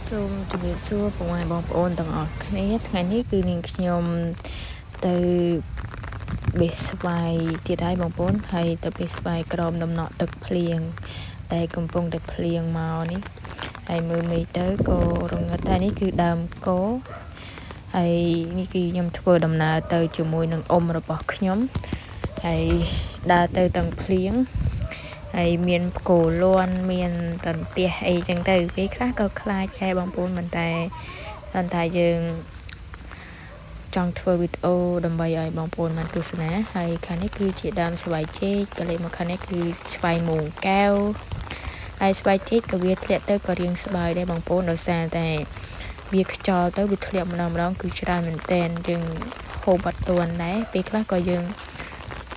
សូមជម្រាបសួរបងប្អូនទាំងអស់គ្នាថ្ងៃនេះគឺនាងខ្ញុំទៅបេះស្វាយទៀតហើយបងប្អូនហើយទៅបេះស្វាយក្រោមដំណក់ទឹកភ្លៀងដែលកំពុងតែភ្លៀងមកនេះហើយមើលមេឃទៅក៏រងឹតតែនេះគឺដើមកោហើយនេះគឺខ្ញុំធ្វើដំណើរទៅជាមួយនឹងអ៊ំរបស់ខ្ញុំហើយដើរទៅទាំងភ្លៀងហើយមានគោលន់មានរន្ទះអីចឹងទៅពេលខ្លះក៏ខ្លាចដែរបងប្អូនមិនតែយើងចង់ធ្វើវីដេអូដើម្បីឲ្យបងប្អូនបានទស្សនាហើយខាងនេះគឺជាដើមស្វាយចេកក៏លេខមកខាងនេះគឺស្វាយមូងកែវហើយស្វាយចេកក៏វាធ្លាក់ទៅក៏រៀងស្បើយដែរបងប្អូនដោយសារតែវាខ្យល់ទៅវាធ្លាក់ម្ដងគឺច្រើនមែនតើយើងហូបអត់ទាន់ដែរពេលខ្លះក៏យើង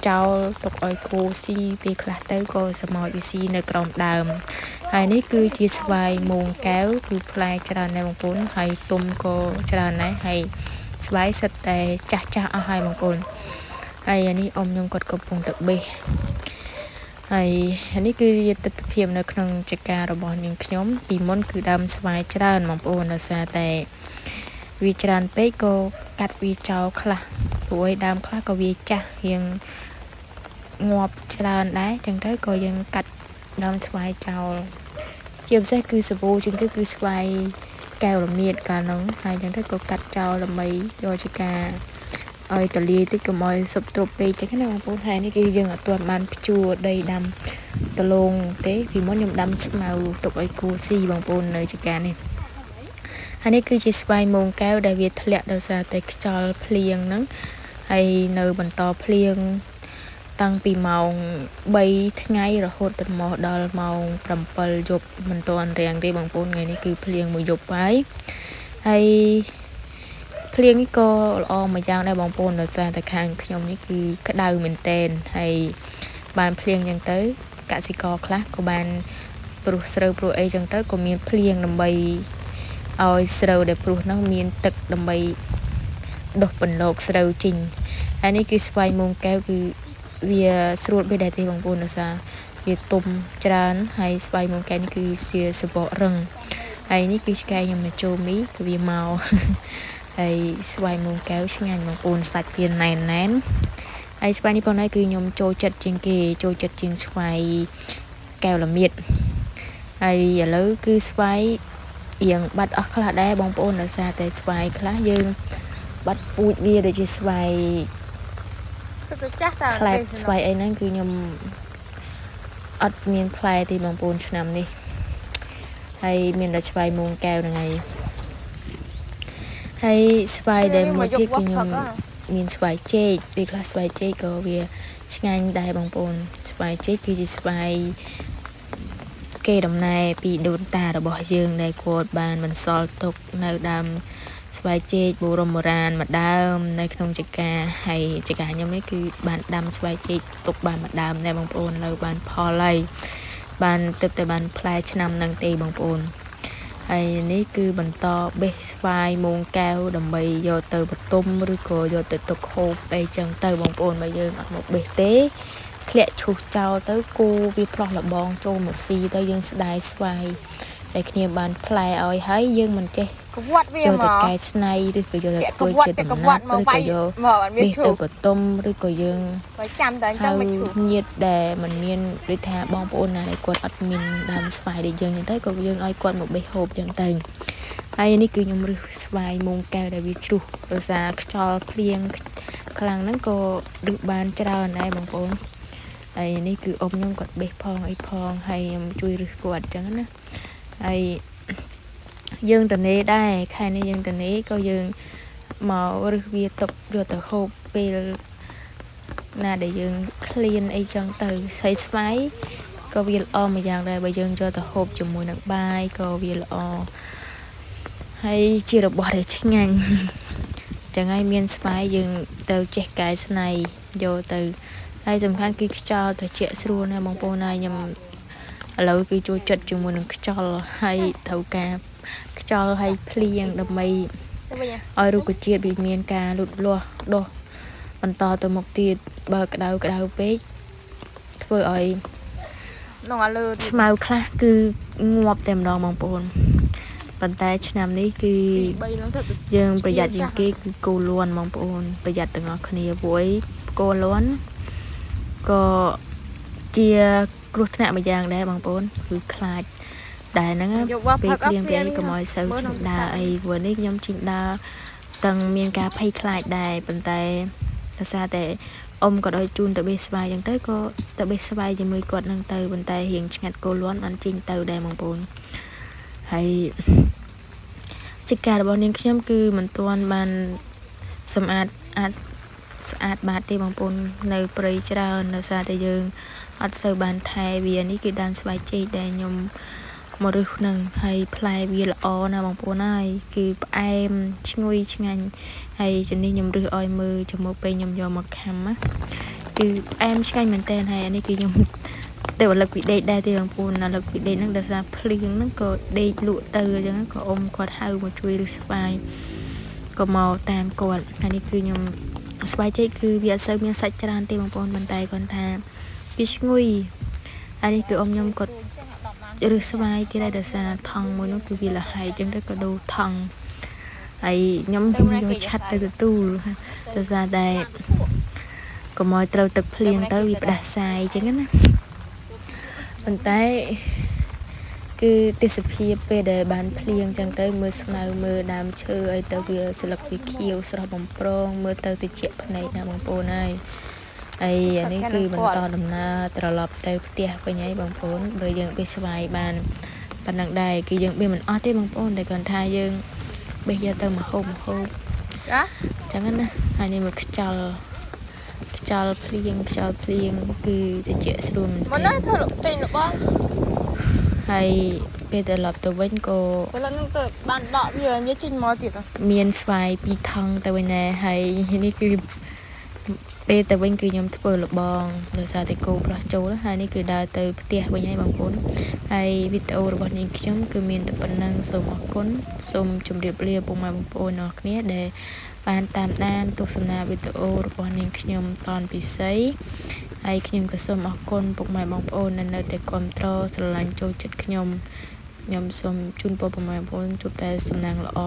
ចោលទុកឲ្យគោស៊ីពេលខ្លះទៅក៏សម្ោចវាស៊ីនៅក្រោមដើមហើយនេះគឺជាស្វាយមូងកែវគឺផ្លែច្រើនដែរបងប្អូនហើយទុំក៏ច្រើនដែរហើយស្វាយសិតតែចាស់អស់ហើយបងប្អូនហើយអានេះអ៊ំខ្ញុំគាត់កំពុងតែបេះហើយអានេះគឺទស្សនភាពនៅក្នុងចការរបស់នាងខ្ញុំពីមុនគឺដើមស្វាយច្រើនបងប្អូនដោយសារតែវាច្រើនពេកក៏កាត់វាចោលខ្លះព្រោះឯដើមខ្លះក៏វាចាស់រៀងងាប់ច្រើនដែរចឹងទៅក៏យើងកាត់ដើមស្វាយចោលជាពិសេសគឺសាប៊ូជាងគឺស្វាយកែវរមៀតកាលនោះហើយចឹងទៅក៏កាត់ចោលដើម្បីយកជាការឲ្យតលាយតិចកុំឲ្យសុបទ្រពពេកចឹងណាបងប្អូនហើយនេះគឺយើងអត់ទាន់បានភ្ជួរដីដាំដលងទេពីមុនខ្ញុំដាំស្មៅទុកឲ្យគូស៊ីបងប្អូននៅជាការនេះហើយនេះគឺជាស្វាយមូងកែវដែលវាធ្លាក់ដោយសារតែខ្យល់ភ្លៀងហ្នឹងហើយនៅបន្តភ្លៀងតាំងពីម៉ោង3ថ្ងៃរហូតដល់ម៉ោង7យប់មិនទាន់រាំងទេបងប្អូនថ្ងៃនេះគឺភ្លៀងមួយយប់ហើយភ្លៀងនេះក៏ល្អមួយយ៉ាងដែរបងប្អូនដោយសារតែខាងខ្ញុំនេះគឺក្តៅមែនតែនហើយបានភ្លៀងចឹងទៅកសិករខ្លះក៏បានព្រោះស្រូវព្រោះអីចឹងទៅក៏មានភ្លៀងដើម្បីឲ្យស្រូវដែលព្រោះហ្នឹងមានទឹកដើម្បីដុះបន្លកស្រូវជីងហើយនេះគឺស្វាយមូងកែវគឺវាស្រួលបេះដែរទេបងប្អូនដោយសារវាទុំច្រើនហើយស្វាយមូងកែវនេះគឺជាសបករឹងហើយនេះគឺឆ្កែខ្ញុំមកចូលមីគឺវាមកហើយស្វាយមូងកែវឆ្ងាញ់បងប្អូនសាច់វាណែនហើយស្វាយនេះបងឯងគឺខ្ញុំចូលចិត្តជាងគេចូលចិត្តជាងស្វាយកែវរមៀតហើយឥឡូវគឺស្វាយរៀងបាត់អស់ខ្លះដែរបងប្អូនដោយសារតែស្វាយខ្លះយើងបាត់ពូជវាដូចជាស្វាយផ្លែស្វាយអីហ្នឹងគឺខ្ញុំអត់មានផ្លែទេបងប្អូនឆ្នាំនេះហើយមានតែស្វាយមូងកែវហ្នឹងហើយស្វាយដែលមួយទៀតគឺខ្ញុំមានស្វាយចេកពេលខ្លះស្វាយចេកក៏វាឆ្ងាញ់ដែរបងប្អូនស្វាយចេកគឺជាស្វាយគេដំណើរពីដូនតារបស់យើងដែលគាត់បានបន្សល់ទុកនៅដើមស្វាយចេកបុរាណមួយដើមនៅក្នុងចការហើយចការខ្ញុំនេះគឺបានដាំស្វាយចេកទុកបានមួយដើមដែរបងប្អូនលើបានផលហើយបានទឹកតែបានផ្លែឆ្នាំហ្នឹងទេបងប្អូនហើយនេះគឺបន្តបេះស្វាយមូងកែវដើម្បីយកទៅបន្ទុំឬក៏យកទៅទុកហូបអីចឹងទៅបងប្អូនបើយើងអត់មកបេះទេធ្លាក់ឈូសចោលទៅគូវាផ្លោះលបងចូលមកស៊ីទៅយើងស្ដាយស្វាយតែគ្នាបានផ្លែឲ្យហើយយើងមិនចេះយកទៅកែច្នៃឬក៏យកទៅធ្វើជាដំណាប់ឬក៏យកបេះទៅបន្ទុំឬក៏យើងចាំតែអញ្ចឹងមិនឈូសញាតដែលมันមានដូចថាបងប្អូនណាដែលគាត់អត់មានដើមស្វាយដូចយើងទៅក៏យើងឲ្យគាត់មកបេះហូបចឹងទៅហើយនេះគឺខ្ញុំរឹសស្វាយមូងកែវដែលវាជ្រុះដោយសារខ្យល់ភ្លៀងខ្លាំងហ្នឹងក៏រឹសបានច្រើនដែរបងប្អូនហើយនេះគឺអ៊ំខ្ញុំគាត់បេះផងអីផងហើយខ្ញុំជួយរឹសគាត់អញ្ចឹងណាហើយយើងតនេដែរខែនេះយើងតនេក៏យើងមករឹសវាទុកយកទៅហូបពេលណាដែលយើងឃ្លានអីចឹងទៅស្វាយក៏វាល្អមួយយ៉ាងដែរបើយើងយកទៅហូបជាមួយនឹងបាយក៏វាល្អហើយជារបស់ដែលឆ្ងាញ់ចឹងហើយមានស្វាយយើងត្រូវចេះកែច្នៃយកទៅហើយសំខាន់គឺខ្យល់ត្រជាក់ស្រួលណាបងប្អូនហើយខ្ញុំឥឡូវគឺចូលចិត្តជាមួយនឹងខ្យល់ហើយត្រូវការខ្យល់ហើយភ្លៀងដើម្បីឲ្យរុក្ខជាតិវាមានការលូតលាស់ដុះបន្តទៅមុខទៀតបើក្តៅពេកធ្វើឲ្យស្មៅខ្លះគឺងាប់តែម្ដងបងប្អូន ប៉ុន្តែឆ្នាំនេះគឺ 3នឹងទៅ យើងប្រយ័ត្នជាងគេគឺគោលួនបងប្អូនប្រយ័ត្នទាំងអស់គ្នាព្រោះអីគោលួនក៏ជាគ្រោះថ្នាក់មួយយ៉ាងដែរបងប្អូនគឺខ្លាចដែរហ្នឹងពេលភ្លៀងគេកុំឲ្យសូវជិះដើរអីព្រោះនេះខ្ញុំជិះដើរទាំងមានការភ័យខ្លាចដែរប៉ុន្តែដោយសារតែអ៊ំក៏ឲ្យជូនទៅបេះស្វាយចឹងទៅក៏ទៅបេះស្វាយជាមួយគាត់ហ្នឹងទៅប៉ុន្តែរៀងឆ្ងាត់គោលួនអត់ជិះទៅដែរបងប្អូនហើយកិច្ចការរបស់នាងខ្ញុំគឺមិនទាន់បានសម្អាតស្អាតបាតទេបងប្អូននៅព្រៃច្រើនដោយសារតែយើងអត់សូវបានថែវានេះគឺដើមស្វាយចេកដែលខ្ញុំមករឹសនឹងហើយផ្លែវាល្អណាស់បងប្អូនហើយគឺផ្អែមឈ្ងុយឆ្ងាញ់ហើយជំនេះខ្ញុំរឹសឲ្យមើលជាមួយពេលខ្ញុំយកមកខាំណាគឺផ្អែមឆ្ងាញ់មែនតើហើយអានេះគឺខ្ញុំទៅរលឹកពីដេកដែរទេបងប្អូនរលឹកពីដេកហ្នឹងដោយសារភ្លៀងហ្នឹងក៏ដេកលក់ទៅអញ្ចឹងក៏អ៊ំគាត់ហៅមកជួយរឹសស្វាយក៏មកតាមគាត់ហើយនេះគឺខ្ញុំស្វាយចេកគឺវាអត់សូវមានសាច់ច្រើនទេបងប្អូនប៉ុន្តែគាត់ថាវាឈ្ងុយហើយនេះគឺអ៊ំខ្ញុំគាត់រឹសស្វាយទៀតដែរដោយសារថង់មួយនោះគឺវាលហើយអញ្ចឹងទៅក៏ដូរថង់ហើយខ្ញុំយកឆាត់ទៅទទួលដោយសារតែកុំឲ្យត្រូវទឹកភ្លៀងទៅវាផ្ដាសាយអញ្ចឹងណាប៉ុន្តែគឺទេសភាពពេលដែលបានភ្លៀងចឹងទៅមើលស្មៅមើលដើមឈើអីទៅវាស្លឹកវាខៀវស្រស់បំប្រងមើលទៅតិចភ្នែកណាបងប្អូនហើយអានេះគឺបន្តដំណើរត្រឡប់ទៅផ្ទះវិញហើយបងប្អូនបើយើងបេះស្វាយបានប៉ុណ្ណឹងដែរគឺយើងបេះមិនអស់ទេបងប្អូនតែគាត់ថាយើងបេះយកទៅមកហូបចាចឹងណាហើយនេះមកខ្យល់ភ្លៀងគឺតិចស្រួលមែនទេមកណាធ្វើទិញរបស់ហើយពេលត្រឡប់ទៅវិញក៏ពេលហ្នឹងទៅបានដកវាចេញមកទៀតមានស្វាយ2ថង់ទៅវិញដែរហើយនេះគឺពេលទៅវិញគឺខ្ញុំធ្វើលបងដោយសារតែគោផ្លោះចូលហើយនេះគឺដើរទៅផ្ទះវិញហើយបងប្អូនហើយវីដេអូរបស់នាងខ្ញុំគឺមានតែប៉ុណ្្នឹងសូមអរគុណសូមជម្រាបលាពុកម៉ែបងប្អូនអរគ្នាដែលបានតាមដានទស្សនាវីដេអូរបស់នាងខ្ញុំតនពិសីហើយខ្ញុំក៏សូមអរគុណពុកម៉ែបងប្អូនដែលនៅតែគាំទ្រស្រឡាញ់ចូលចិត្តខ្ញុំសូមជូនពរពុកម៉ែបងប្អូនជួបតែសំណាងល្អ